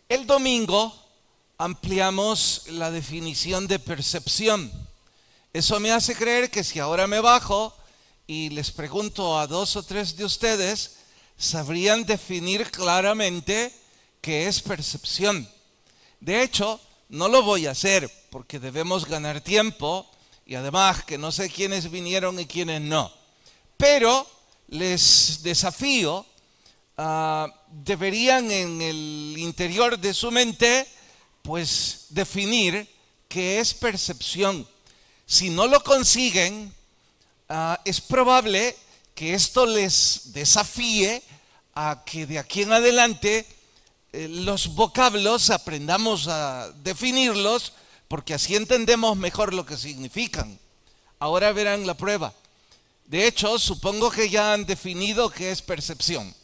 El domingo ampliamos la definición de percepción. Eso me hace creer que si ahora me bajo y les pregunto a 2 o 3 de ustedes, sabrían definir claramente qué es percepción. De hecho, no lo voy a hacer porque debemos ganar tiempo y además que no sé quiénes vinieron y quiénes no. Pero les desafío, deberían en el interior de su mente pues definir qué es percepción. Si no lo consiguen, es probable que esto les desafíe a que de aquí en adelante los vocablos aprendamos a definirlos, porque así entendemos mejor lo que significan. Ahora verán la prueba. De hecho, supongo que ya han definido qué es percepción.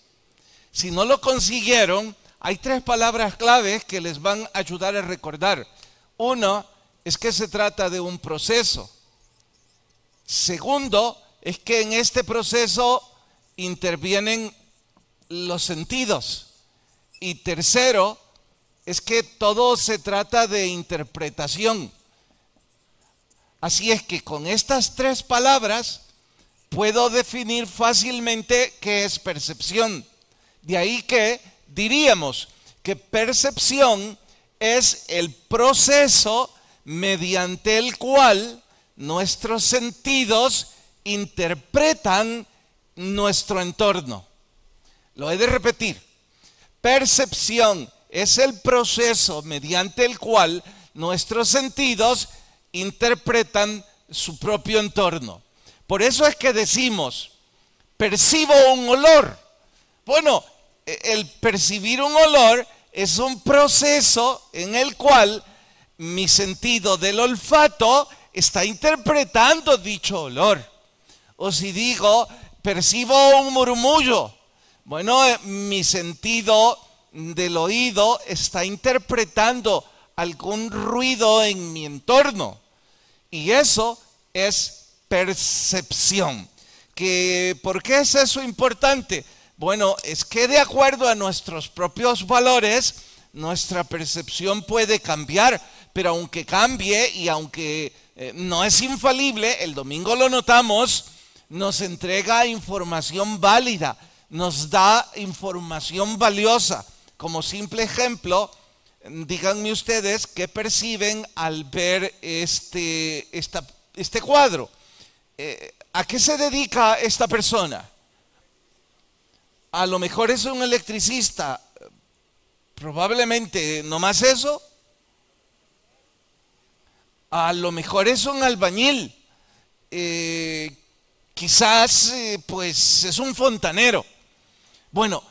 Si no lo consiguieron, hay 3 palabras claves que les van a ayudar a recordar. Uno es que se trata de un proceso. Segundo, es que en este proceso intervienen los sentidos. Y tercero, es que todo se trata de interpretación. Así es que con estas 3 palabras puedo definir fácilmente qué es percepción. De ahí que diríamos que percepción es el proceso mediante el cual nuestros sentidos interpretan nuestro entorno. Lo he de repetir. Percepción es el proceso mediante el cual nuestros sentidos interpretan su propio entorno. Por eso es que decimos, percibo un olor. Bueno, el percibir un olor es un proceso en el cual mi sentido del olfato está interpretando dicho olor. O si digo, percibo un murmullo, bueno, mi sentido del oído está interpretando algún ruido en mi entorno. Y eso es percepción. ¿Por qué es eso importante? Bueno, es que de acuerdo a nuestros propios valores, nuestra percepción puede cambiar, pero aunque cambie y aunque no es infalible, el domingo lo notamos, nos entrega información válida, nos da información valiosa. Como simple ejemplo, díganme ustedes qué perciben al ver este cuadro. ¿A qué se dedica esta persona? A lo mejor es un electricista, probablemente no más eso. A lo mejor es un albañil, quizás pues es un fontanero. Bueno,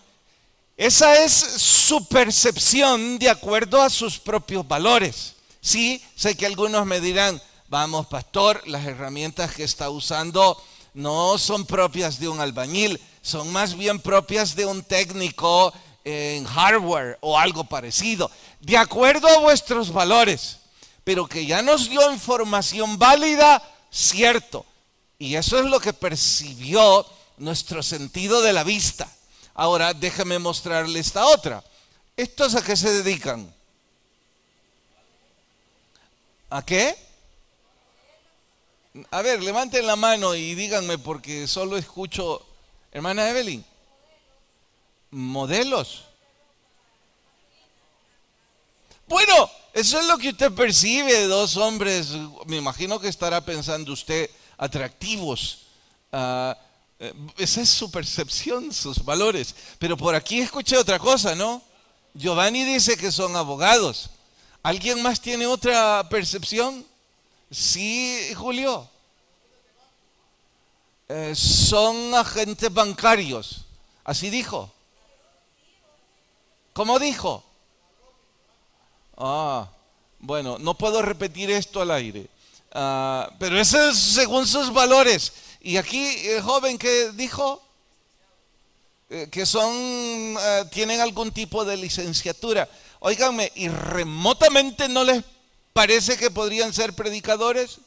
esa es su percepción de acuerdo a sus propios valores. Sí, sé que algunos me dirán, vamos pastor, las herramientas que está usando no son propias de un albañil, son más bien propias de un técnico en hardware o algo parecido, de acuerdo a vuestros valores, pero que ya nos dio información válida, cierto, y eso es lo que percibió nuestro sentido de la vista. Ahora déjame mostrarle esta otra. ¿Estos a qué se dedican? ¿A qué? A ver, levanten la mano y díganme porque solo escucho. Hermana Evelyn, ¿modelos? Bueno, eso es lo que usted percibe de 2 hombres, me imagino que estará pensando usted, atractivos. Esa es su percepción, sus valores. Pero por aquí escuché otra cosa, ¿no? Giovanni dice que son abogados. ¿Alguien más tiene otra percepción? Sí, Julio. Son agentes bancarios. Así dijo. ¿Cómo dijo? Bueno, no puedo repetir esto al aire. Pero eso es según sus valores. Y aquí el joven que dijo que tienen algún tipo de licenciatura. Óiganme, ¿y remotamente no les parece que podrían ser predicadores?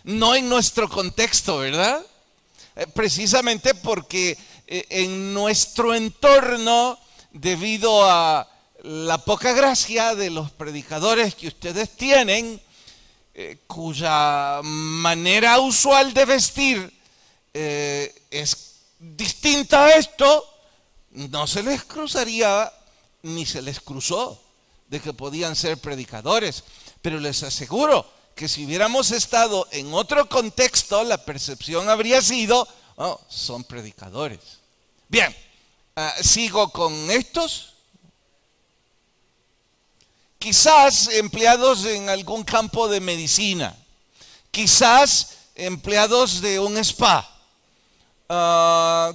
No en nuestro contexto, ¿verdad? Precisamente porque en nuestro entorno, debido a la poca gracia de los predicadores que ustedes tienen, cuya manera usual de vestir es distinta a esto, no se les cruzaría ni se les cruzó de que podían ser predicadores. Pero les aseguro que si hubiéramos estado en otro contexto, la percepción habría sido, oh, son predicadores. Bien, sigo con estos. Quizás empleados en algún campo de medicina, quizás empleados de un spa,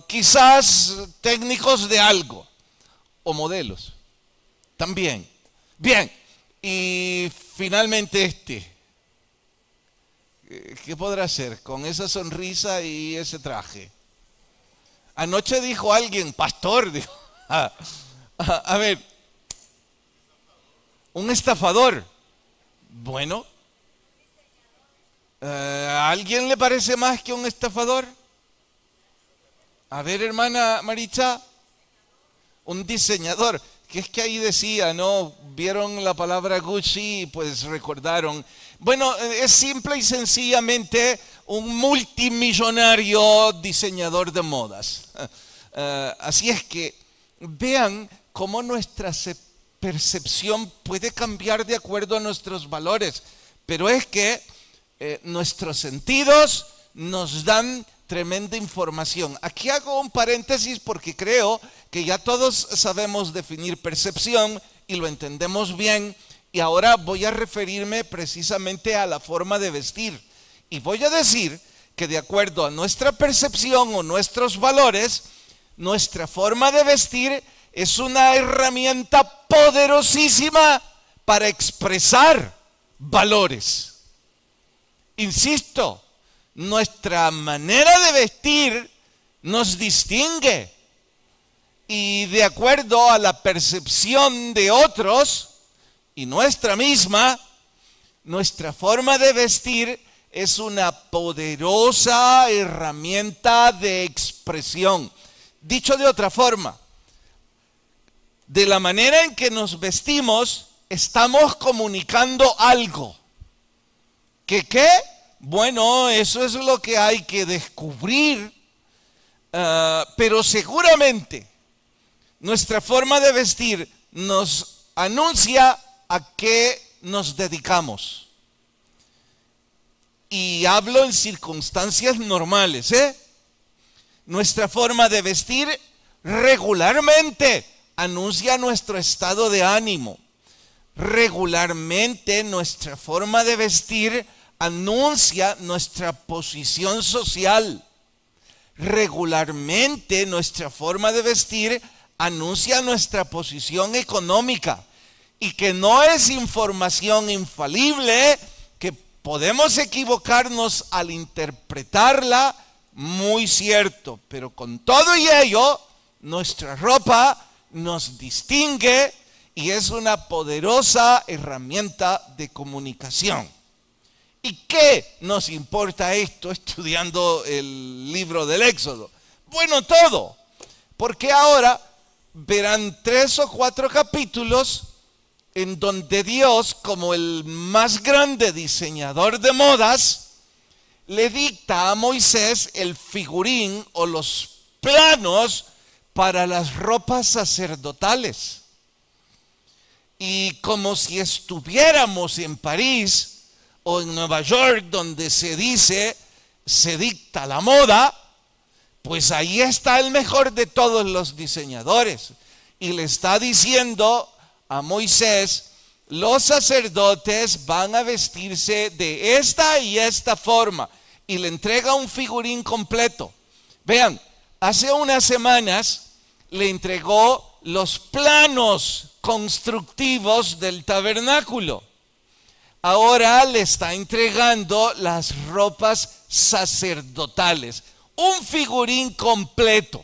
quizás técnicos de algo, o modelos, también. Bien, y finalmente ¿qué podrá ser con esa sonrisa y ese traje? Anoche dijo alguien, pastor, dijo, a ver, un estafador. Bueno, ¿a alguien le parece más que un estafador? A ver, hermana Maricha, un diseñador. Que es que ahí decía, ¿no? Vieron la palabra Gucci y pues recordaron. Bueno, es simple y sencillamente un multimillonario diseñador de modas. Así es que vean cómo nuestra percepción puede cambiar de acuerdo a nuestros valores. Pero es que nuestros sentidos nos dan tremenda información. Aquí hago un paréntesis porque creo que ya todos sabemos definir percepción y lo entendemos bien, y ahora voy a referirme precisamente a la forma de vestir. Y voy a decir que de acuerdo a nuestra percepción o nuestros valores, nuestra forma de vestir es una herramienta poderosísima para expresar valores. Insisto, nuestra manera de vestir nos distingue, y de acuerdo a la percepción de otros y nuestra misma, nuestra forma de vestir es una poderosa herramienta de expresión. Dicho de otra forma, de la manera en que nos vestimos, estamos comunicando algo. ¿Qué? Bueno, eso es lo que hay que descubrir, pero seguramente nuestra forma de vestir nos anuncia a qué nos dedicamos. Y hablo en circunstancias normales, Nuestra forma de vestir regularmente anuncia nuestro estado de ánimo. Regularmente nuestra forma de vestir anuncia nuestra posición social. Regularmente nuestra forma de vestir anuncia nuestra posición económica, y que no es información infalible, que podemos equivocarnos al interpretarla, muy cierto, pero con todo y ello, nuestra ropa nos distingue y es una poderosa herramienta de comunicación. ¿Y qué nos importa esto estudiando el libro del Éxodo? Bueno, todo, porque ahora verán 3 o 4 capítulos en donde Dios, como el más grande diseñador de modas, le dicta a Moisés el figurín o los planos para las ropas sacerdotales. Y como si estuviéramos en París o en Nueva York, donde se dicta la moda, pues ahí está el mejor de todos los diseñadores. Y le está diciendo a Moisés, los sacerdotes van a vestirse de esta y esta forma. Y le entrega un figurín completo. Vean, hace unas semanas le entregó los planos constructivos del tabernáculo. Ahora le está entregando las ropas sacerdotales. Un figurín completo,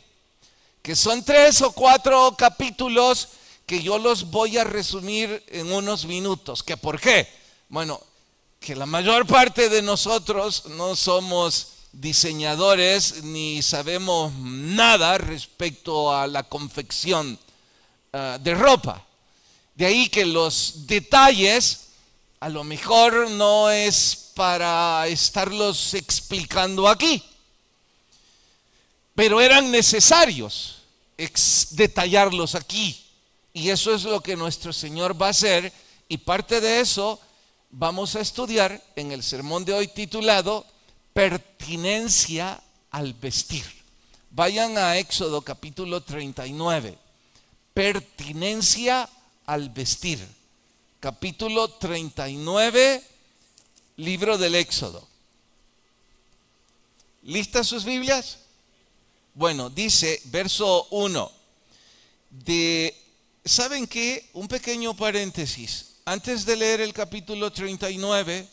que son 3 o 4 capítulos que yo los voy a resumir en unos minutos. ¿Que por qué? Bueno, que la mayor parte de nosotros no somos diseñadores ni sabemos nada respecto a la confección de ropa. De ahí que los detalles a lo mejor no es para estarlos explicando aquí, pero eran necesarios detallarlos aquí. Y eso es lo que nuestro Señor va a hacer, y parte de eso vamos a estudiar en el sermón de hoy titulado Pertinencia al vestir. Vayan a Éxodo capítulo 39. Pertinencia al vestir. Capítulo 39, libro del Éxodo. ¿Listas sus Biblias? Bueno, dice, verso 1. ¿Saben qué? Un pequeño paréntesis. Antes de leer el capítulo 39,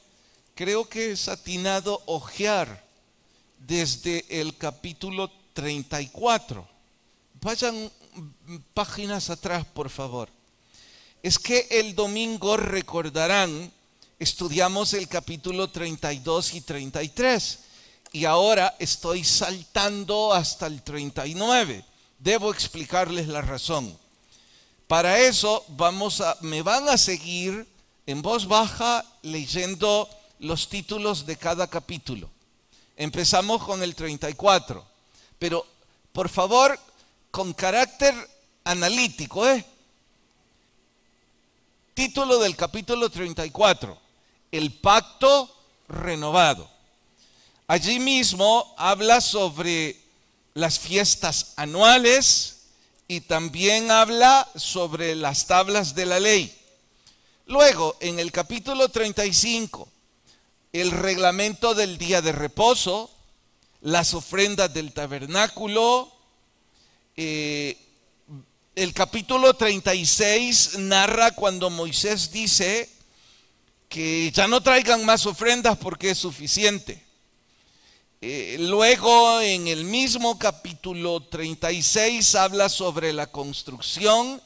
creo que es atinado hojear desde el capítulo 34. Vayan páginas atrás, por favor. Es que el domingo, recordarán, estudiamos el capítulo 32 y 33. Y ahora estoy saltando hasta el 39. Debo explicarles la razón. Para eso me van a seguir en voz baja leyendo los títulos de cada capítulo. Empezamos con el 34, pero por favor con carácter analítico. Título del capítulo 34, el pacto renovado. Allí mismo habla sobre las fiestas anuales y también habla sobre las tablas de la ley. Luego, en el capítulo 35, el reglamento del día de reposo, las ofrendas del tabernáculo. El capítulo 36 narra cuando Moisés dice que ya no traigan más ofrendas porque es suficiente. Luego, en el mismo capítulo 36 habla sobre la construcción.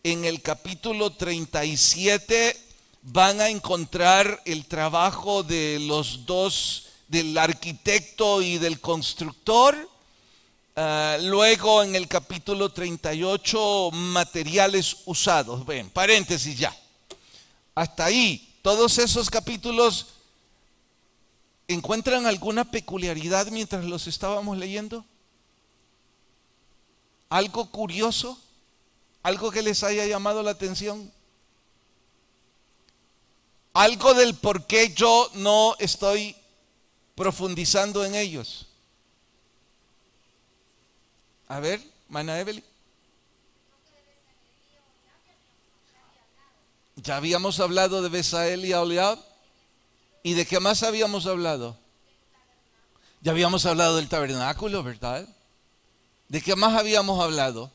En el capítulo 37 van a encontrar el trabajo de los dos, del arquitecto y del constructor. Luego, en el capítulo 38, materiales usados. Ven, paréntesis ya. Hasta ahí, todos esos capítulos, ¿encuentran alguna peculiaridad mientras los estábamos leyendo? ¿Algo curioso? ¿Algo que les haya llamado la atención? ¿Algo del por qué yo no estoy profundizando en ellos? A ver, Mana Evelyn. Ya habíamos hablado de Besael y Aholiab. ¿Y de qué más habíamos hablado? Ya habíamos hablado del tabernáculo, ¿verdad? ¿De qué más habíamos hablado?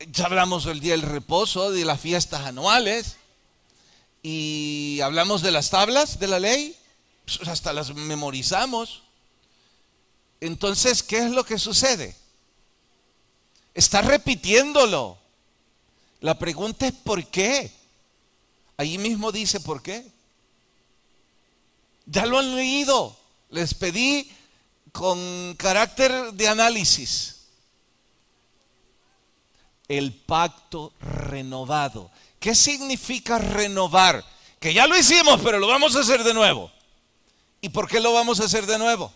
Ya hablamos del día del reposo, de las fiestas anuales. Y hablamos de las tablas de la ley. Pues hasta las memorizamos. Entonces, ¿qué es lo que sucede? Está repitiéndolo. La pregunta es ¿por qué? Ahí mismo dice ¿por qué? Ya lo han leído. Les pedí con carácter de análisis. El pacto renovado. ¿Qué significa renovar? Que ya lo hicimos, pero lo vamos a hacer de nuevo. ¿Y por qué lo vamos a hacer de nuevo?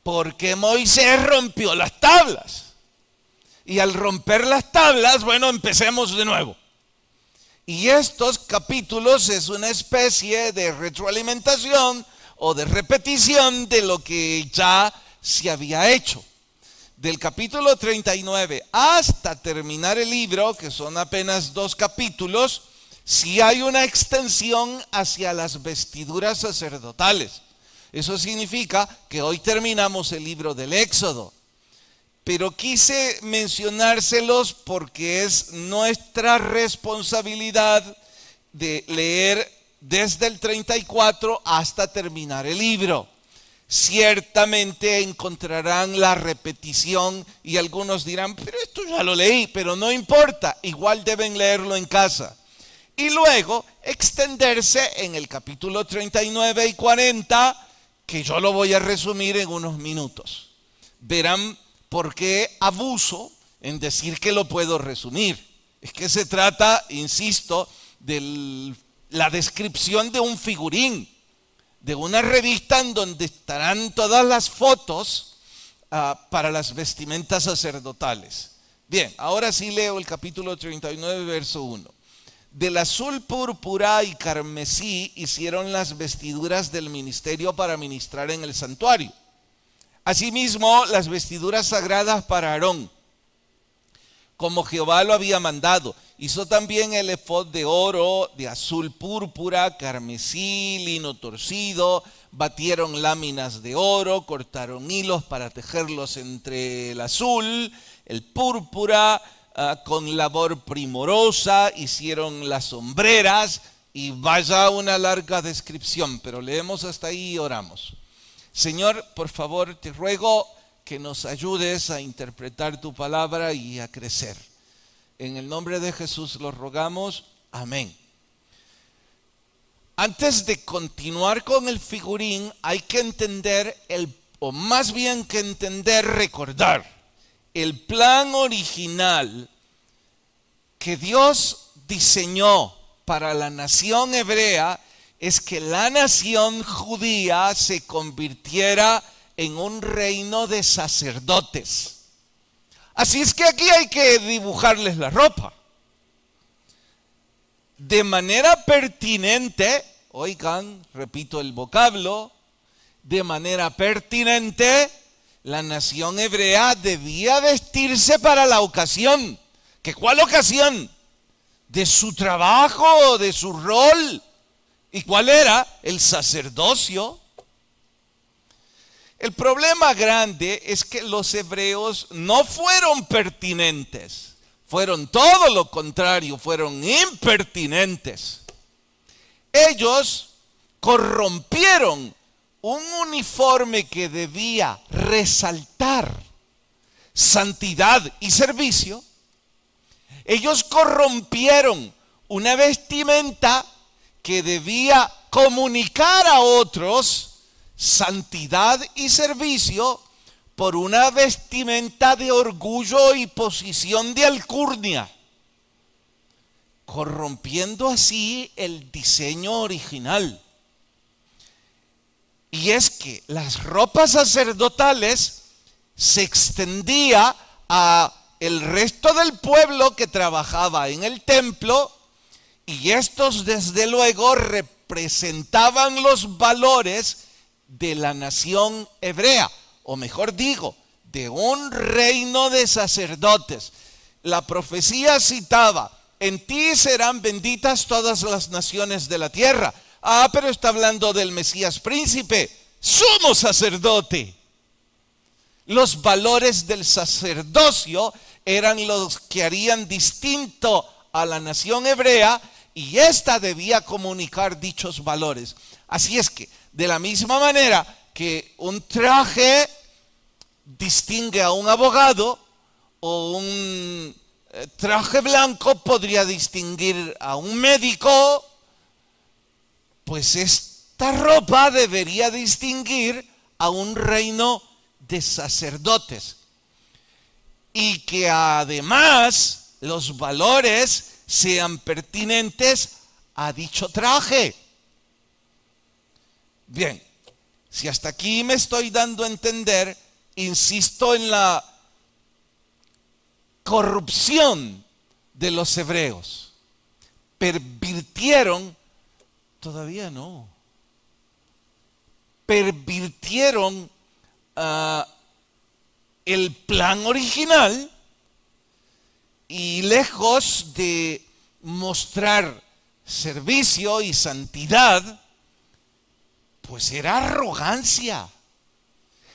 Porque Moisés rompió las tablas. Y al romper las tablas, bueno, empecemos de nuevo. Y estos capítulos es una especie de retroalimentación o de repetición de lo que ya se había hecho. Del capítulo 39 hasta terminar el libro, que son apenas 2 capítulos, sí hay una extensión hacia las vestiduras sacerdotales. Eso significa que hoy terminamos el libro del Éxodo. Pero quise mencionárselos porque es nuestra responsabilidad de leer desde el 34 hasta terminar el libro. Ciertamente encontrarán la repetición y algunos dirán, pero esto ya lo leí, pero no importa, igual deben leerlo en casa. Y luego extenderse en el capítulo 39 y 40 que yo lo voy a resumir en unos minutos. Verán por qué abuso en decir que lo puedo resumir. Es que se trata, insisto, de la descripción de un figurín, de una revista en donde estarán todas las fotos para las vestimentas sacerdotales. Bien, ahora sí leo el capítulo 39, verso 1. Del azul, púrpura y carmesí hicieron las vestiduras del ministerio para ministrar en el santuario. Asimismo, las vestiduras sagradas para Aarón, como Jehová lo había mandado. Hizo también el efod de oro, de azul púrpura, carmesí, lino torcido. Batieron láminas de oro, cortaron hilos para tejerlos entre el azul, el púrpura, con labor primorosa. Hicieron las sombreras, y vaya una larga descripción, pero leemos hasta ahí y oramos. Señor, por favor, te ruego que nos ayudes a interpretar tu palabra y a crecer. En el nombre de Jesús lo rogamos. Amén. Antes de continuar con el figurín, hay que entender, o más bien que entender, recordar el plan original que Dios diseñó para la nación hebrea. Es que la nación judía se convirtiera en un reino de sacerdotes. Así es que aquí hay que dibujarles la ropa. De manera pertinente, oigan, repito el vocablo, de manera pertinente, la nación hebrea debía vestirse para la ocasión. ¿Que cuál ocasión? De su trabajo, de su rol. ¿Y cuál era? El sacerdocio. El problema grande es que los hebreos no fueron pertinentes, fueron todo lo contrario, fueron impertinentes. Ellos corrompieron un uniforme que debía resaltar santidad y servicio. Ellos corrompieron una vestimenta que debía comunicar a otros santidad y servicio por una vestimenta de orgullo y posición de alcurnia, corrompiendo así el diseño original. Y es que las ropas sacerdotales se extendía a el resto del pueblo que trabajaba en el templo, y estos desde luego representaban los valores de la nación hebrea, o mejor digo, de un reino de sacerdotes. La profecía citaba: en ti serán benditas todas las naciones de la tierra. Pero está hablando del Mesías príncipe, sumo sacerdote. Los valores del sacerdocio eran los que harían distinto a la nación hebrea, y ésta debía comunicar dichos valores. Así es que, de la misma manera que un traje distingue a un abogado, o un traje blanco podría distinguir a un médico, pues esta ropa debería distinguir a un reino de sacerdotes. Y que además los valores sean pertinentes a dicho traje. Bien, si hasta aquí me estoy dando a entender, insisto en la corrupción de los hebreos. Pervirtieron, todavía no, pervirtieron el plan original, y lejos de mostrar servicio y santidad, pues era arrogancia.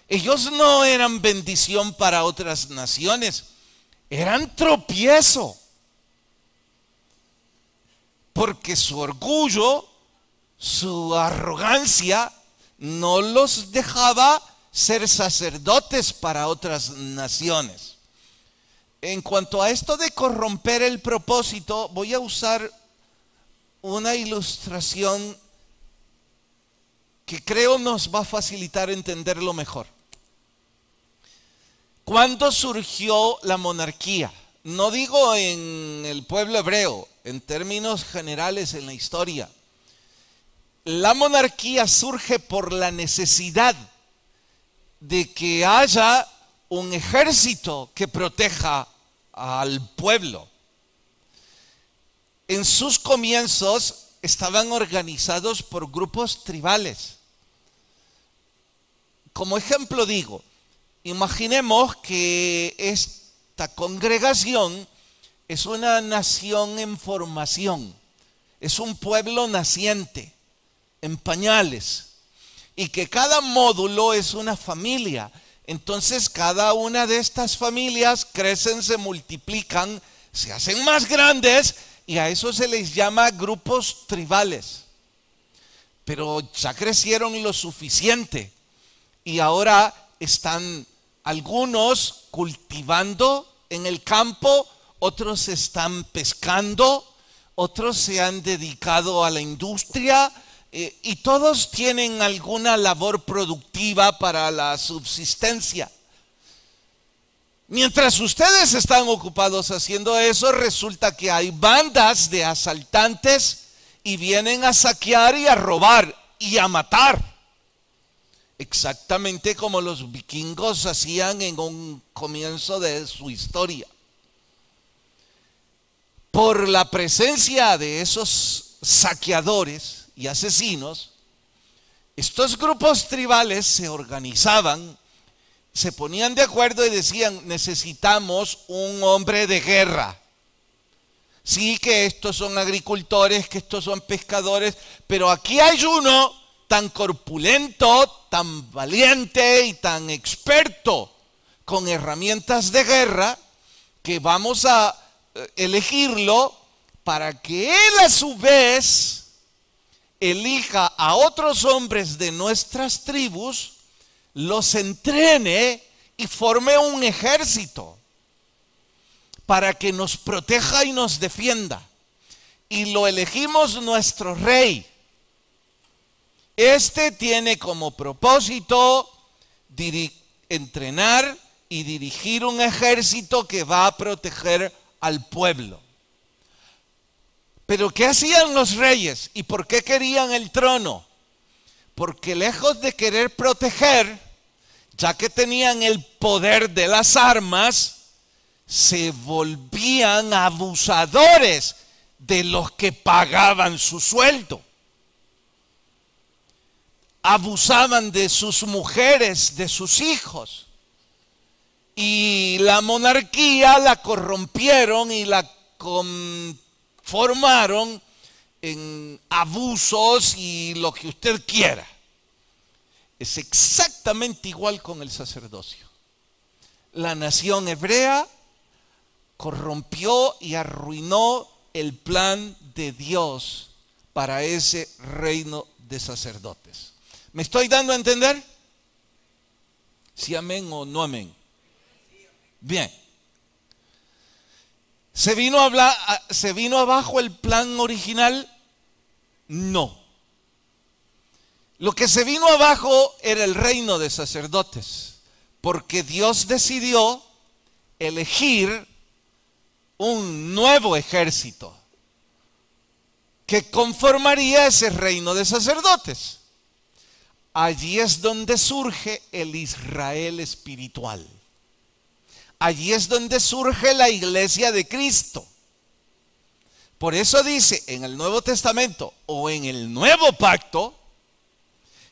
Ellos no eran bendición para otras naciones, eran tropiezo. Porque su orgullo, su arrogancia, no los dejaba ser sacerdotes para otras naciones. En cuanto a esto de corromper el propósito, voy a usar una ilustración que creo nos va a facilitar entenderlo mejor. ¿Cuándo surgió la monarquía? No digo en el pueblo hebreo, en términos generales en la historia. La monarquía surge por la necesidad de que haya un ejército que proteja al pueblo. En sus comienzos estaban organizados por grupos tribales. Como ejemplo digo, imaginemos que esta congregación es una nación en formación, es un pueblo naciente, en pañales, y que cada módulo es una familia. Entonces cada una de estas familias crecen, se multiplican, se hacen más grandes, y a eso se les llama grupos tribales. Pero ya crecieron lo suficiente y ahora están algunos cultivando en el campo, otros están pescando, otros se han dedicado a la industria, y todos tienen alguna labor productiva para la subsistencia. Mientras ustedes están ocupados haciendo eso, resulta que hay bandas de asaltantes y vienen a saquear y a robar y a matar. Exactamente como los vikingos hacían en un comienzo de su historia. Por la presencia de esos saqueadores y asesinos, estos grupos tribales se organizaban, se ponían de acuerdo y decían: necesitamos un hombre de guerra. Sí, que estos son agricultores, que estos son pescadores, pero aquí hay uno tan corpulento, tan valiente y tan experto con herramientas de guerra, que vamos a elegirlo para que él a su vez elija a otros hombres de nuestras tribus, los entrene y forme un ejército para que nos proteja y nos defienda. Y lo elegimos nuestro rey. Este tiene como propósito entrenar y dirigir un ejército que va a proteger al pueblo. Pero ¿qué hacían los reyes? ¿Y por qué querían el trono? Porque lejos de querer proteger, ya que tenían el poder de las armas, se volvían abusadores de los que pagaban su sueldo. Abusaban de sus mujeres, de sus hijos. Y la monarquía la corrompieron y la formaron en abusos y lo que usted quiera. Es exactamente igual con el sacerdocio. La nación hebrea corrompió y arruinó el plan de Dios para ese reino de sacerdotes. ¿Me estoy dando a entender? ¿Sí amén o no amén? Bien. ¿Se vino abajo el plan original? No. Lo que se vino abajo era el reino de sacerdotes, porque Dios decidió elegir un nuevo ejército que conformaría ese reino de sacerdotes. Allí es donde surge el Israel espiritual. Allí es donde surge la iglesia de Cristo. Por eso dice en el Nuevo Testamento o en el Nuevo Pacto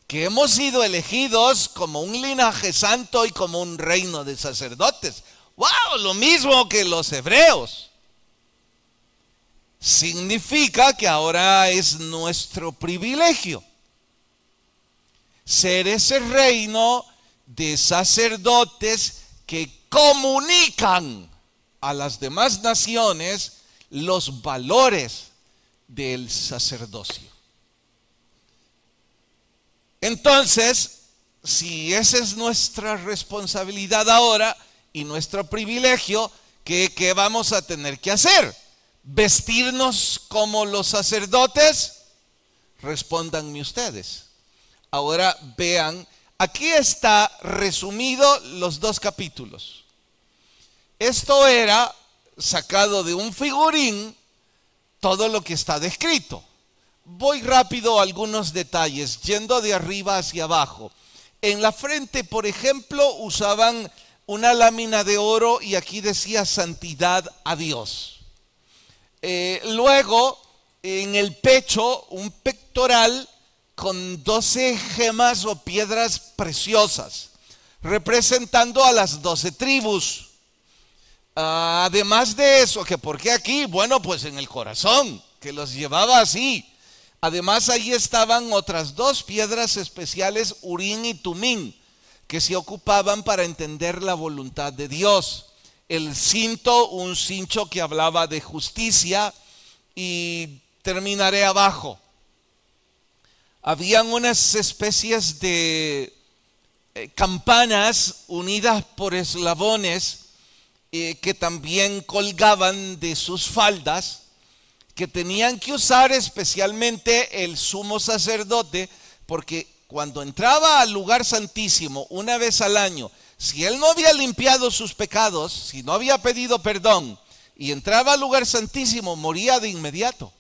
que hemos sido elegidos como un linaje santo y como un reino de sacerdotes. ¡Wow! Lo mismo que los hebreos. Significa que ahora es nuestro privilegio ser ese reino de sacerdotes que comunican a las demás naciones los valores del sacerdocio. Entonces, si esa es nuestra responsabilidad ahora y nuestro privilegio, ¿qué vamos a tener que hacer? ¿Vestirnos como los sacerdotes? Respóndanme ustedes. Ahora vean, aquí está resumido los 2 capítulos. Esto era sacado de un figurín todo lo que está descrito. Voy rápido a algunos detalles, yendo de arriba hacia abajo. En la frente, por ejemplo, usaban una lámina de oro y aquí decía santidad a Dios. Luego, en el pecho, un pectoral con 12 gemas o piedras preciosas, representando a las 12 tribus. Además de eso, que ¿por qué aquí? Bueno, pues en el corazón, que los llevaba así. Además, ahí estaban otras 2 piedras especiales, Urín y Tumín, que se ocupaban para entender la voluntad de Dios. El cinto, un cincho que hablaba de justicia, y terminaré abajo. Habían unas especies de campanas unidas por eslabones que también colgaban de sus faldas, que tenían que usar especialmente el sumo sacerdote, porque cuando entraba al lugar santísimo una vez al año, si él no había limpiado sus pecados, si no había pedido perdón y entraba al lugar santísimo, moría de inmediato.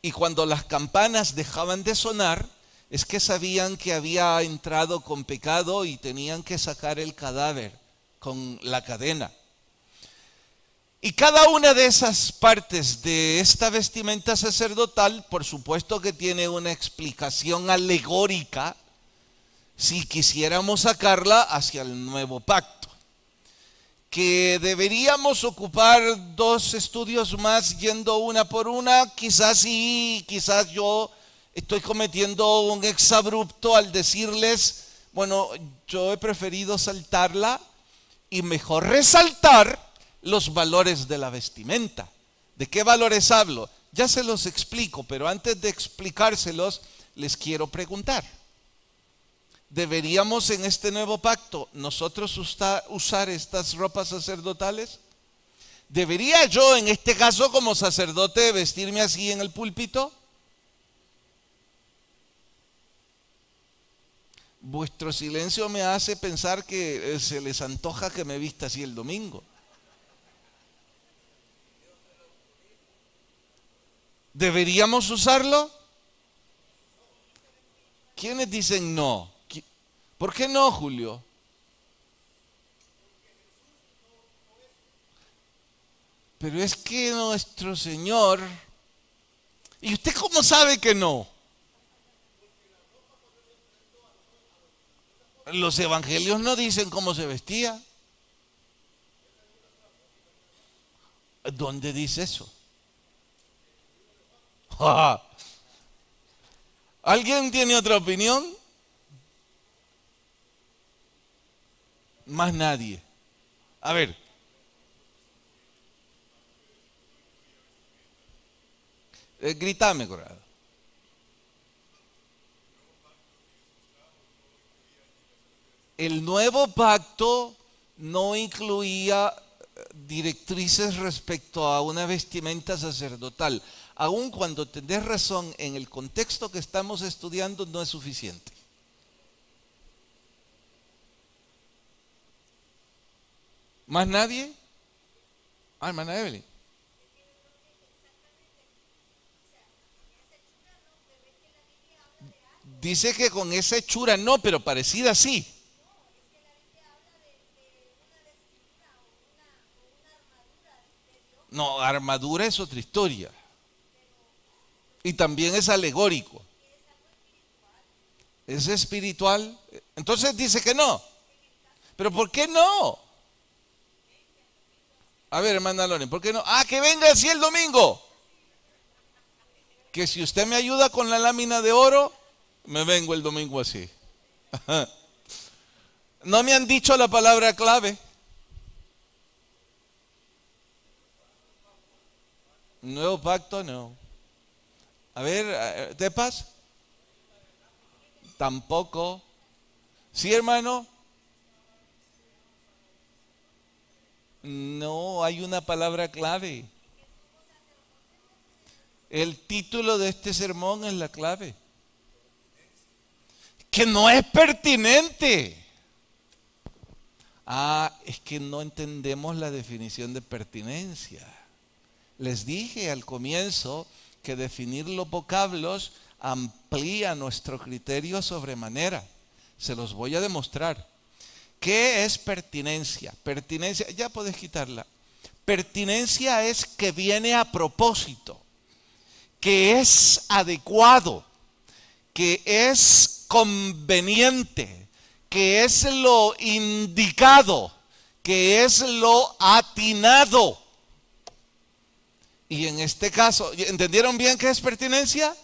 Y cuando las campanas dejaban de sonar, es que sabían que había entrado con pecado y tenían que sacar el cadáver con la cadena. Y cada una de esas partes de esta vestimenta sacerdotal, por supuesto que tiene una explicación alegórica, si quisiéramos sacarla hacia el nuevo pacto. Que deberíamos ocupar 2 estudios más yendo una por una, quizás sí, quizás yo estoy cometiendo un exabrupto al decirles, bueno, yo he preferido saltarla y mejor resaltar los valores de la vestimenta. ¿De qué valores hablo? Ya se los explico, pero antes de explicárselos, les quiero preguntar. ¿Deberíamos en este nuevo pacto nosotros usar estas ropas sacerdotales? ¿Debería yo en este caso como sacerdote vestirme así en el púlpito? Vuestro silencio me hace pensar que se les antoja que me vista así el domingo. ¿Deberíamos usarlo? ¿Quiénes dicen no? ¿Por qué no, Julio? Pero es que nuestro Señor... ¿Y usted cómo sabe que no? Los evangelios no dicen cómo se vestía. ¿Dónde dice eso? ¿Alguien tiene otra opinión? Más nadie. A ver. Grítame, Corrado. El nuevo pacto no incluía directrices respecto a una vestimenta sacerdotal. Aun cuando tenés razón, en el contexto que estamos estudiando no es suficiente. ¿Más nadie? Hermana Evelyn. Dice que con esa hechura no, pero parecida sí. No, armadura es otra historia. Y también es alegórico. ¿Es espiritual? Entonces dice que no. ¿Pero por qué no? A ver, hermana Loren, ¿por qué no? Que venga así el domingo. Que si usted me ayuda con la lámina de oro, me vengo el domingo así. No me han dicho la palabra clave. Nuevo pacto, no. A ver, ¿Tepas? Tampoco. ¿Sí, hermano? No, hay una palabra clave. El título de este sermón es la clave. que no es pertinente. Es que no entendemos la definición de pertinencia. Les dije al comienzo que definir los vocablos amplía nuestro criterio sobremanera. Se los voy a demostrar. ¿Qué es pertinencia? Pertinencia, ya puedes quitarla. Pertinencia es que viene a propósito, que es adecuado, que es conveniente, que es lo indicado, que es lo atinado. Y en este caso, ¿entendieron bien qué es pertinencia?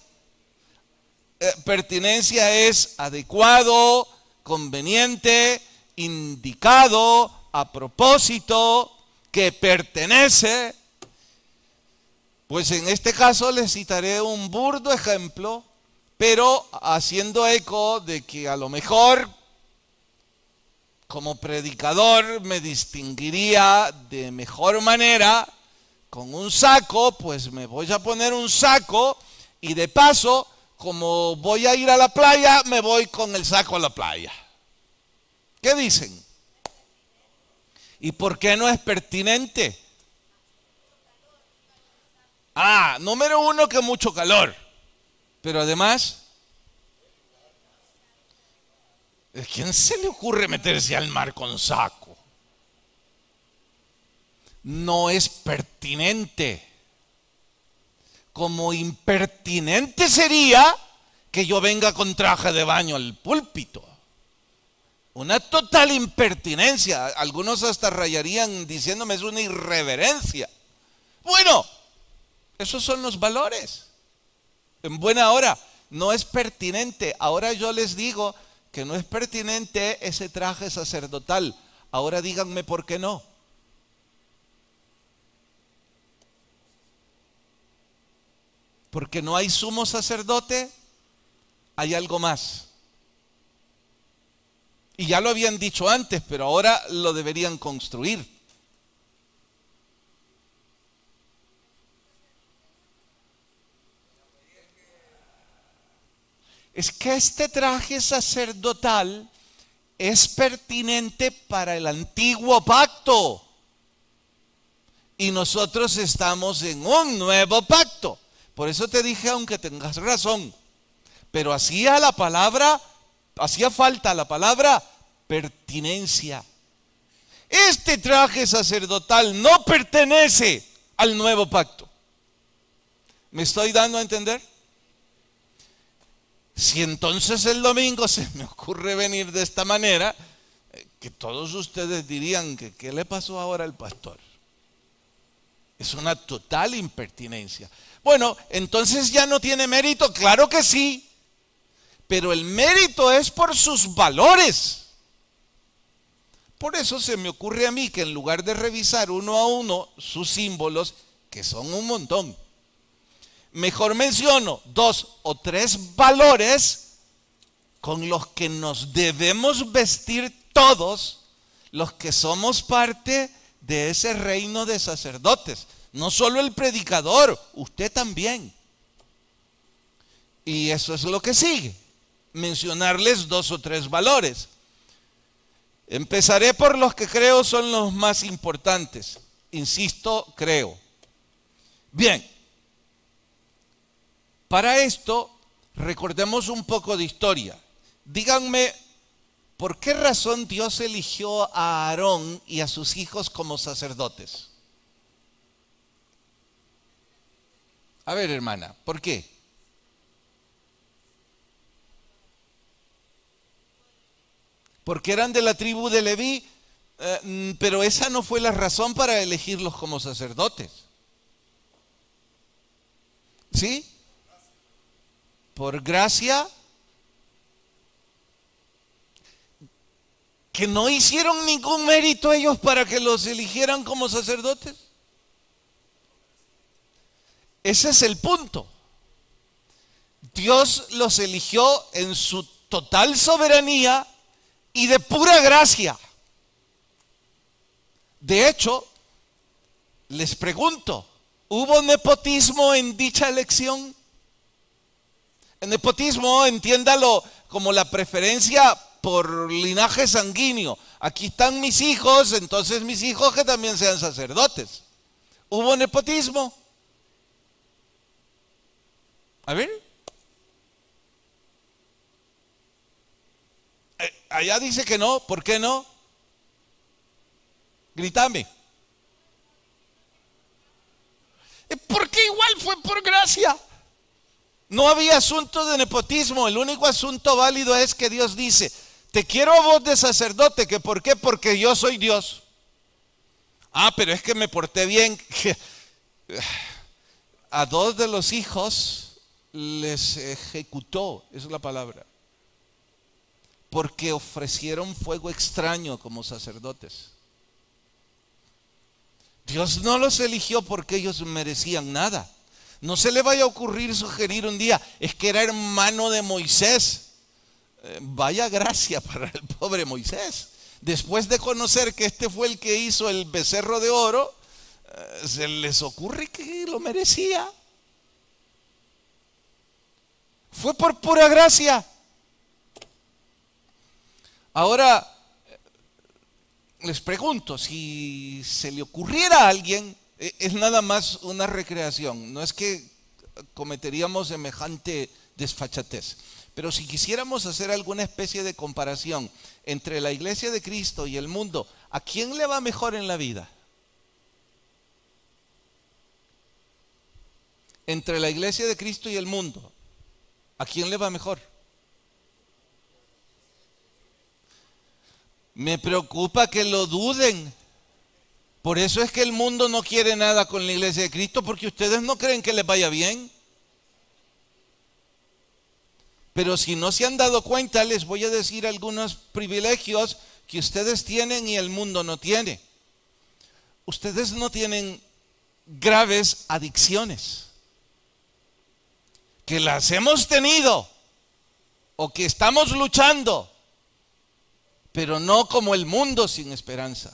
Pertinencia es adecuado, conveniente, indicado, a propósito, que pertenece. Pues en este caso les citaré un burdo ejemplo, pero haciendo eco de que a lo mejor como predicador me distinguiría de mejor manera con un saco. Pues me voy a poner un saco y de paso, como voy a ir a la playa, me voy con el saco a la playa. ¿Qué dicen? ¿Y por qué no es pertinente? Número uno, que mucho calor. Pero además, ¿a quién se le ocurre meterse al mar con saco? No es pertinente. Como impertinente sería que yo venga con traje de baño al púlpito. Una total impertinencia. Algunos hasta rayarían diciéndome es una irreverencia. Bueno, esos son los valores. En buena hora, no es pertinente. Ahora yo les digo que no es pertinente ese traje sacerdotal. Ahora díganme por qué no. Porque no hay sumo sacerdote, hay algo más. Y ya lo habían dicho antes, pero ahora lo deberían construir. Es que este traje sacerdotal es pertinente para el antiguo pacto. Y nosotros estamos en un nuevo pacto. Por eso te dije, aunque tengas razón, pero hacía falta la palabra pertinencia. Este traje sacerdotal no pertenece al nuevo pacto. ¿Me estoy dando a entender? Si entonces el domingo se me ocurre venir de esta manera, que todos ustedes dirían que ¿qué le pasó ahora al pastor? Es una total impertinencia. Bueno, entonces ya no tiene mérito. Claro que sí, pero el mérito es por sus valores. Por eso se me ocurre a mí que en lugar de revisar uno a uno sus símbolos, que son un montón, mejor menciono 2 o 3 valores con los que nos debemos vestir todos los que somos parte de ese reino de sacerdotes. No solo el predicador, usted también. Y eso es lo que sigue. Mencionarles 2 o 3 valores. Empezaré por los que creo son los más importantes. Insisto, creo. Bien. Para esto, recordemos un poco de historia. Díganme, ¿por qué razón Dios eligió a Aarón y a sus hijos como sacerdotes? A ver, hermana, ¿por qué? Porque eran de la tribu de Leví, pero esa no fue la razón para elegirlos como sacerdotes. ¿Sí? Por gracia, que no hicieron ningún mérito ellos para que los eligieran como sacerdotes. Ese es el punto. Dios los eligió en su total soberanía y de pura gracia. De hecho, les pregunto, ¿hubo nepotismo en dicha elección? El nepotismo, entiéndalo como la preferencia por linaje sanguíneo. Aquí están mis hijos, entonces mis hijos que también sean sacerdotes. ¿Hubo nepotismo? A ver. Allá dice que no. ¿Por qué no? Grítame. Porque igual fue por gracia. No había asunto de nepotismo. El único asunto válido es que Dios dice: te quiero a vos de sacerdote. ¿Que por qué? Porque yo soy Dios. Ah, pero es que me porté bien. A 2 de los hijos les ejecutó, esa es la palabra, porque ofrecieron fuego extraño como sacerdotes. Dios no los eligió porque ellos merecían nada. No se le vaya a ocurrir sugerir un día: es que era hermano de Moisés. Vaya gracia para el pobre Moisés. Después de conocer que este fue el que hizo el becerro de oro, se les ocurre que lo merecía. Fue por pura gracia. Ahora, les pregunto, si se le ocurriera a alguien, es nada más una recreación, no es que cometeríamos semejante desfachatez, pero si quisiéramos hacer alguna especie de comparación entre la iglesia de Cristo y el mundo, ¿a quién le va mejor en la vida? Entre la iglesia de Cristo y el mundo, ¿a quién le va mejor? Me preocupa que lo duden. Por eso es que el mundo no quiere nada con la iglesia de Cristo, porque ustedes no creen que les vaya bien. Pero si no se han dado cuenta, les voy a decir algunos privilegios que ustedes tienen y el mundo no tiene. Ustedes no tienen graves adicciones, que las hemos tenido o que estamos luchando, pero no como el mundo sin esperanza.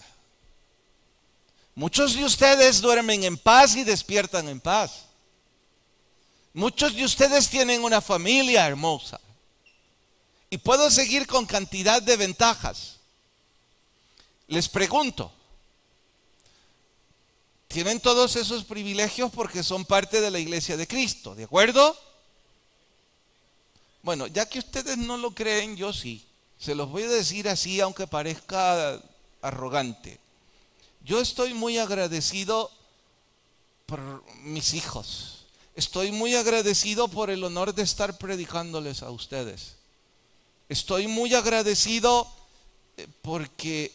Muchos de ustedes duermen en paz y despiertan en paz. Muchos de ustedes tienen una familia hermosa. Y puedo seguir con cantidad de ventajas. Les pregunto, tienen todos esos privilegios porque son parte de la iglesia de Cristo, ¿de acuerdo? Bueno, ya que ustedes no lo creen, yo sí. Se los voy a decir así, aunque parezca arrogante. Yo estoy muy agradecido por mis hijos. Estoy muy agradecido por el honor de estar predicándoles a ustedes. Estoy muy agradecido porque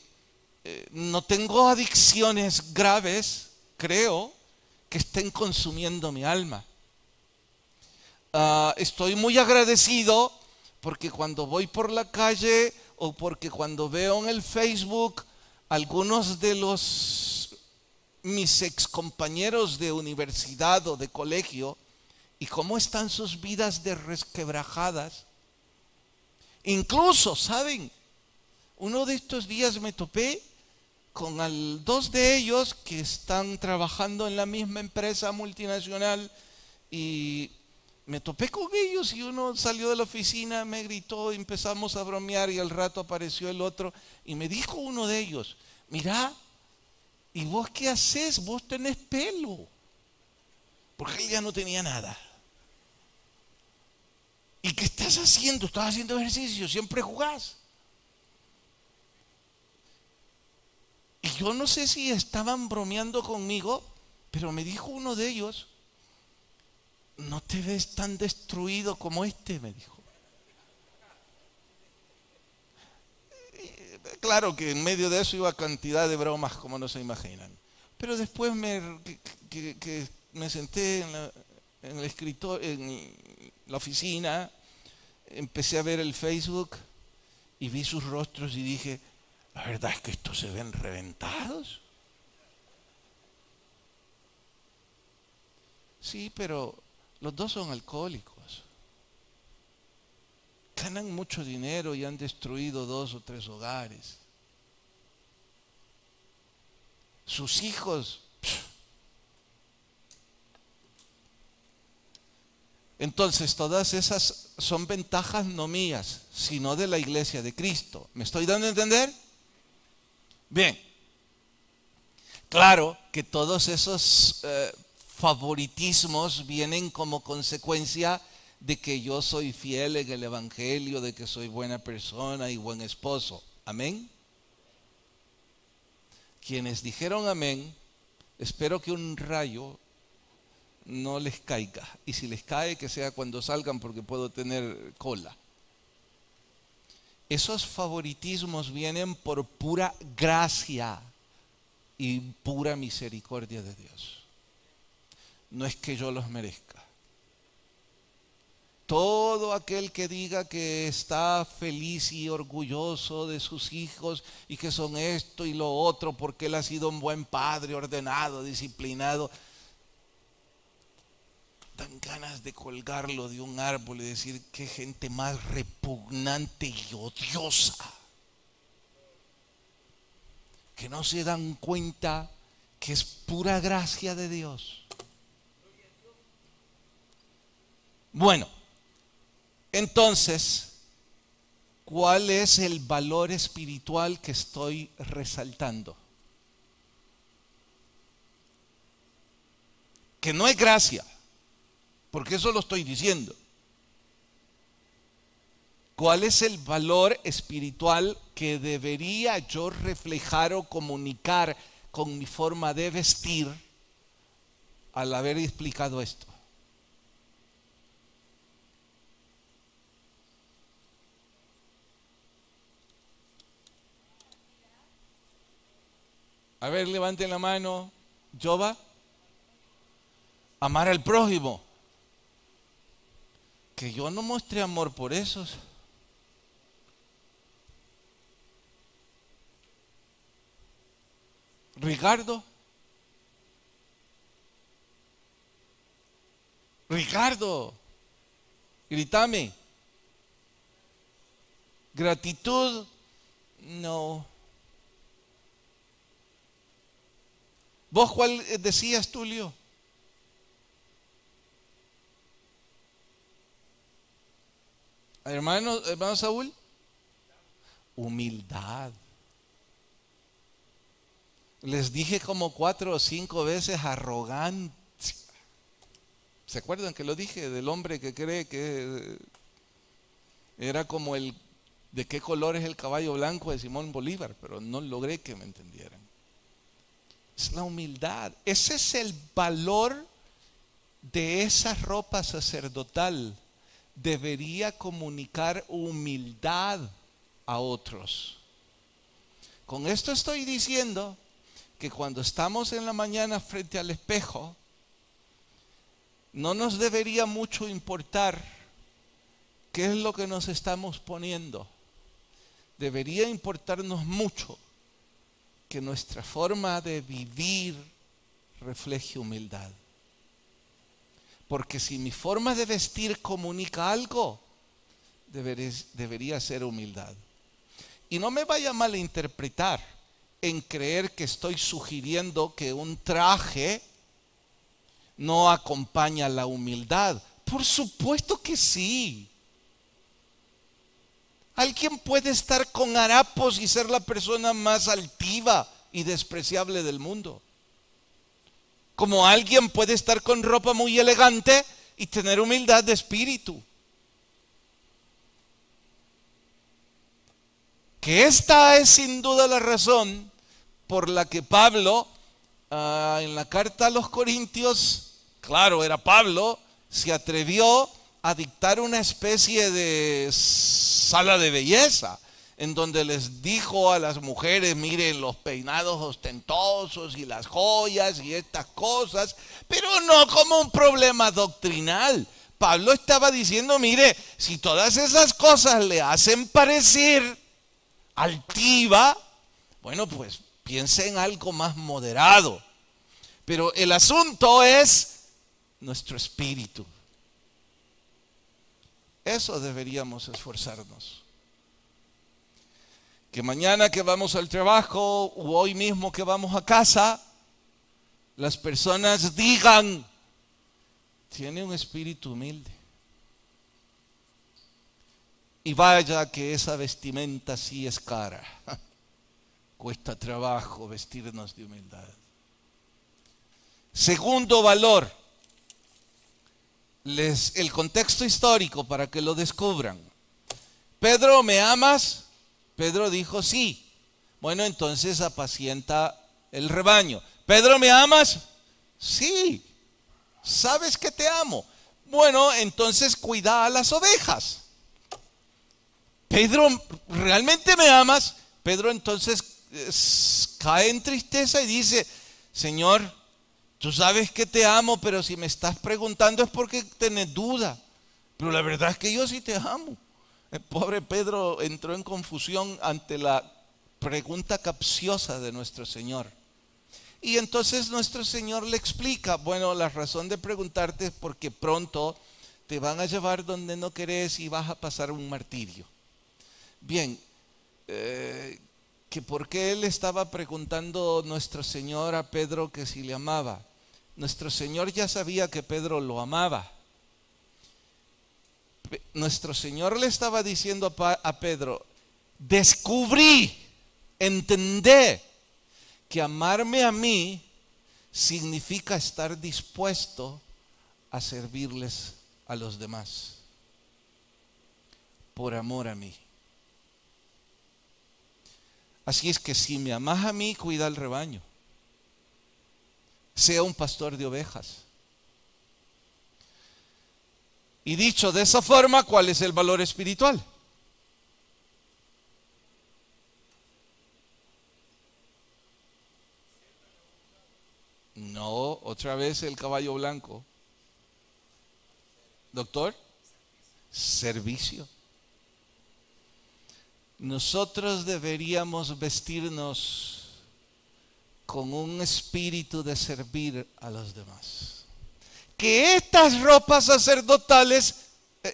no tengo adicciones graves, creo, que estén consumiendo mi alma. Estoy muy agradecido porque cuando voy por la calle o porque cuando veo en el Facebook algunos de mis ex compañeros de universidad o de colegio y cómo están sus vidas de resquebrajadas. Incluso, ¿saben? Uno de estos días me topé con 2 de ellos que están trabajando en la misma empresa multinacional y me topé con ellos y uno salió de la oficina, me gritó, empezamos a bromear y al rato apareció el otro y me dijo uno de ellos: mira, ¿y vos qué haces? Vos tenés pelo. Porque él ya no tenía nada. ¿Y qué estás haciendo? Estás haciendo ejercicio, siempre jugás. Y yo no sé si estaban bromeando conmigo, pero me dijo uno de ellos: no te ves tan destruido como este, me dijo. Claro que en medio de eso iba cantidad de bromas como no se imaginan. Pero después que me senté en el escritorio, en la oficina, empecé a ver el Facebook y vi sus rostros y dije: la verdad es que estos se ven reventados. Sí, pero los 2 son alcohólicos. Ganan mucho dinero y han destruido 2 o 3 hogares. Sus hijos. Entonces, todas esas son ventajas no mías, sino de la iglesia de Cristo. ¿Me estoy dando a entender? Bien. Claro que todos esos favoritismos vienen como consecuencia de que yo soy fiel en el Evangelio, de que soy buena persona y buen esposo. Amén. Quienes dijeron amén, espero que un rayo no les caiga. Y si les cae, que sea cuando salgan, porque puedo tener cola. Esos favoritismos vienen por pura gracia y pura misericordia de Dios. No es que yo los merezca. Todo aquel que diga que está feliz y orgulloso de sus hijos y que son esto y lo otro porque él ha sido un buen padre, ordenado, disciplinado, dan ganas de colgarlo de un árbol y decir qué gente más repugnante y odiosa, que no se dan cuenta que es pura gracia de Dios. Bueno, entonces, ¿cuál es el valor espiritual que estoy resaltando? Que no es gracia, porque eso lo estoy diciendo. ¿Cuál es el valor espiritual que debería yo reflejar o comunicar con mi forma de vestir al haber explicado esto? A ver, levanten la mano. Yoba. Amar al prójimo. Que yo no muestre amor por esos. Ricardo. Ricardo. Grítame. Gratitud. No. ¿Vos cuál decías, Tulio? Hermano Saúl. Humildad. Les dije como 4 o 5 veces arrogancia. ¿Se acuerdan que lo dije del hombre que cree que era como el de qué color es el caballo blanco de Simón Bolívar? Pero no logré que me entendieran. Es la humildad. Ese es el valor de esa ropa sacerdotal. Debería comunicar humildad a otros. Con esto estoy diciendo que cuando estamos en la mañana frente al espejo, no nos debería mucho importar qué es lo que nos estamos poniendo. Debería importarnos mucho que nuestra forma de vivir refleje humildad. Porque si mi forma de vestir comunica algo, debería ser humildad. Y no me vaya a malinterpretar en creer que estoy sugiriendo que un traje no acompaña la humildad. Por supuesto que sí. Alguien puede estar con harapos y ser la persona más altiva y despreciable del mundo. Como alguien puede estar con ropa muy elegante y tener humildad de espíritu. Que esta es sin duda la razón por la que Pablo, en la carta a los Corintios, claro, era Pablo, se atrevió a dictar una especie de sala de belleza, en donde les dijo a las mujeres, miren los peinados ostentosos y las joyas y estas cosas, pero no como un problema doctrinal. Pablo estaba diciendo, mire, si todas esas cosas le hacen parecer altiva, bueno, pues piense en algo más moderado. Pero el asunto es nuestro espíritu. Eso deberíamos esforzarnos. Que mañana que vamos al trabajo o hoy mismo que vamos a casa, las personas digan, tiene un espíritu humilde. Y vaya que esa vestimenta sí es cara. Cuesta trabajo vestirnos de humildad. Segundo valor, el contexto histórico para que lo descubran. Pedro, ¿me amas? Pedro dijo sí. Bueno, entonces apacienta el rebaño. Pedro, ¿me amas? Sí. ¿Sabes que te amo? Bueno, entonces cuida a las ovejas. Pedro, ¿realmente me amas? Pedro entonces cae en tristeza y dice, Señor, tú sabes que te amo, pero si me estás preguntando es porque tenés duda. Pero la verdad es que yo sí te amo. El pobre Pedro entró en confusión ante la pregunta capciosa de nuestro Señor. Y entonces nuestro Señor le explica, bueno, la razón de preguntarte es porque pronto te van a llevar donde no querés y vas a pasar un martirio. Bien, que por qué le estaba preguntando nuestro Señor a Pedro que si le amaba. Nuestro Señor ya sabía que Pedro lo amaba. Nuestro Señor le estaba diciendo a Pedro, descubrí, entendé que amarme a mí significa estar dispuesto a servirles a los demás por amor a mí. Así es que si me amas a mí, cuida el rebaño. Sea un pastor de ovejas. Y dicho de esa forma, ¿cuál es el valor espiritual? No, otra vez el caballo blanco. Doctor, servicio. Nosotros deberíamos vestirnos con un espíritu de servir a los demás. Que estas ropas sacerdotales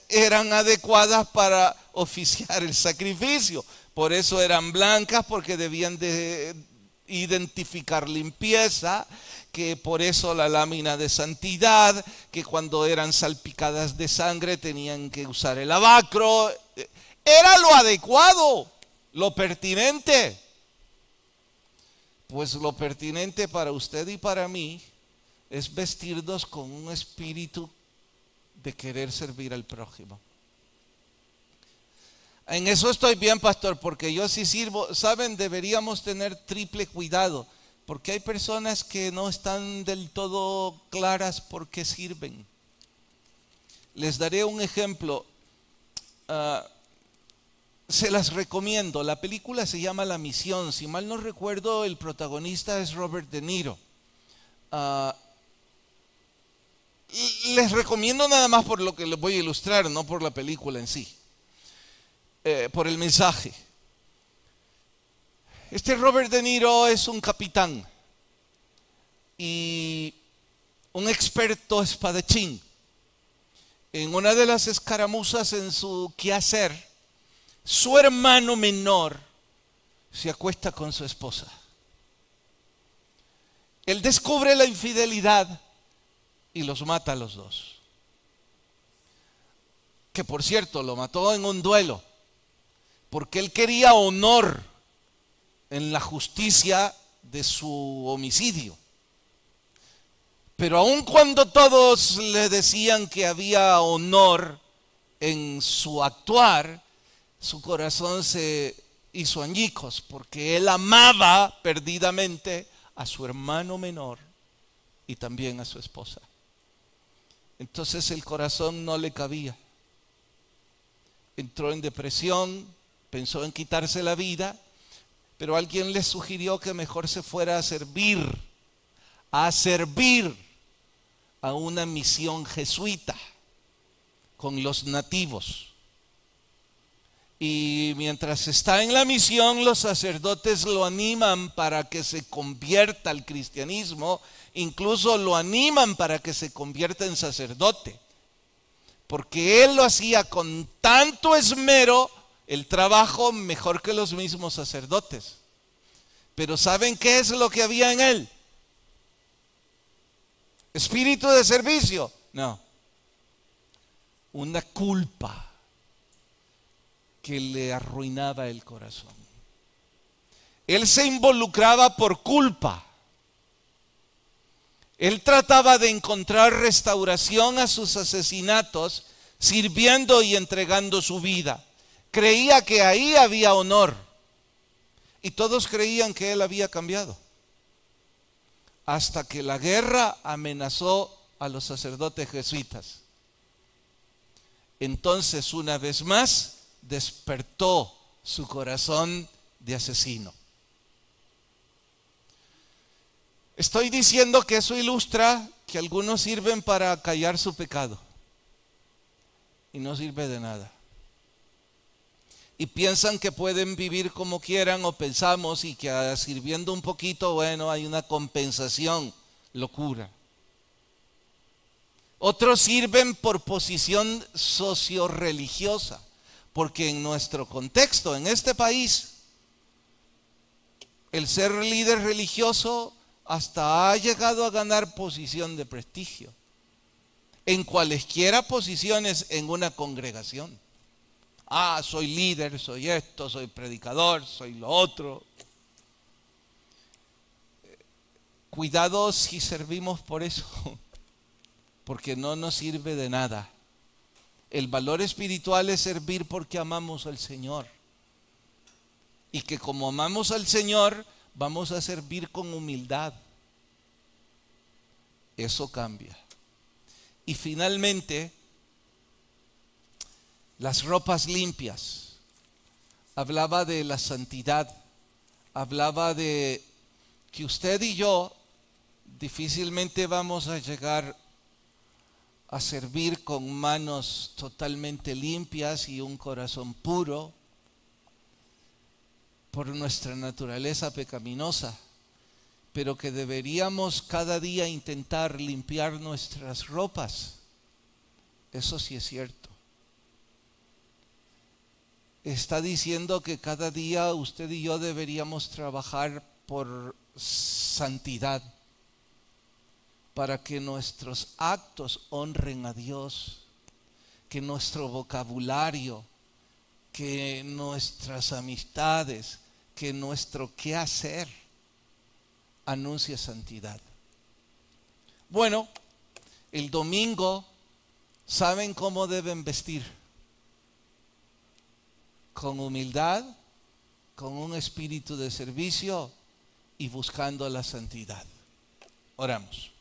eran adecuadas para oficiar el sacrificio. Por eso eran blancas, porque debían de identificar limpieza, que por eso la lámina de santidad, que cuando eran salpicadas de sangre tenían que usar el lavacro. Era lo adecuado, lo pertinente. Pues lo pertinente para usted y para mí es vestirnos con un espíritu de querer servir al prójimo. En eso estoy bien, pastor, porque yo sí sirvo. Saben, deberíamos tener triple cuidado, porque hay personas que no están del todo claras por qué sirven. Les daré un ejemplo. Se las recomiendo. La película se llama La Misión. Si mal no recuerdo, el protagonista es Robert De Niro. Les recomiendo nada más por lo que les voy a ilustrar, no por la película en sí, por el mensaje. Este Robert De Niro es un capitán y un experto espadachín. En una de las escaramuzas en su quehacer, su hermano menor se acuesta con su esposa. Él descubre la infidelidad y los mata a los dos. Que por cierto, lo mató en un duelo, porque él quería honor en la justicia de su homicidio. Pero aun cuando todos le decían que había honor en su actuar, su corazón se hizo añicos, porque él amaba perdidamente a su hermano menor y también a su esposa. Entonces el corazón no le cabía. Entró en depresión, pensó en quitarse la vida, pero alguien le sugirió que mejor se fuera a servir a una misión jesuita con los nativos. Y mientras está en la misión, los sacerdotes lo animan para que se convierta al cristianismo, incluso lo animan para que se convierta en sacerdote, porque él lo hacía con tanto esmero, el trabajo mejor que los mismos sacerdotes. Pero ¿saben qué es lo que había en él? ¿Espíritu de servicio? No. Una culpa que le arruinaba el corazón. Él se involucraba por culpa. Él trataba de encontrar restauración a sus asesinatos, sirviendo y entregando su vida. Creía que ahí había honor. Y todos creían que él había cambiado. Hasta que la guerra amenazó a los sacerdotes jesuitas. Entonces, una vez más, despertó su corazón de asesino. Estoy diciendo que eso ilustra que algunos sirven para callar su pecado y no sirve de nada. Y piensan que pueden vivir como quieran, o pensamos, y que sirviendo un poquito, bueno, hay una compensación. Locura. Otros sirven por posición socio-religiosa, porque en nuestro contexto, en este país, el ser líder religioso hasta ha llegado a ganar posición de prestigio en cualesquiera posiciones en una congregación. Ah, soy líder, soy esto, soy predicador, soy lo otro. Cuidado si servimos por eso, porque no nos sirve de nada. El valor espiritual es servir porque amamos al Señor. Y que como amamos al Señor, vamos a servir con humildad. Eso cambia. Y finalmente, las ropas limpias. Hablaba de la santidad. Hablaba de que usted y yo difícilmente vamos a llegar a servir con manos totalmente limpias y un corazón puro por nuestra naturaleza pecaminosa, pero que deberíamos cada día intentar limpiar nuestras ropas. Eso sí es cierto. Está diciendo que cada día usted y yo deberíamos trabajar por santidad, para que nuestros actos honren a Dios, que nuestro vocabulario, que nuestras amistades, que nuestro quehacer anuncie santidad. Bueno, el domingo, ¿saben cómo deben vestir? Con humildad, con un espíritu de servicio y buscando la santidad. Oramos.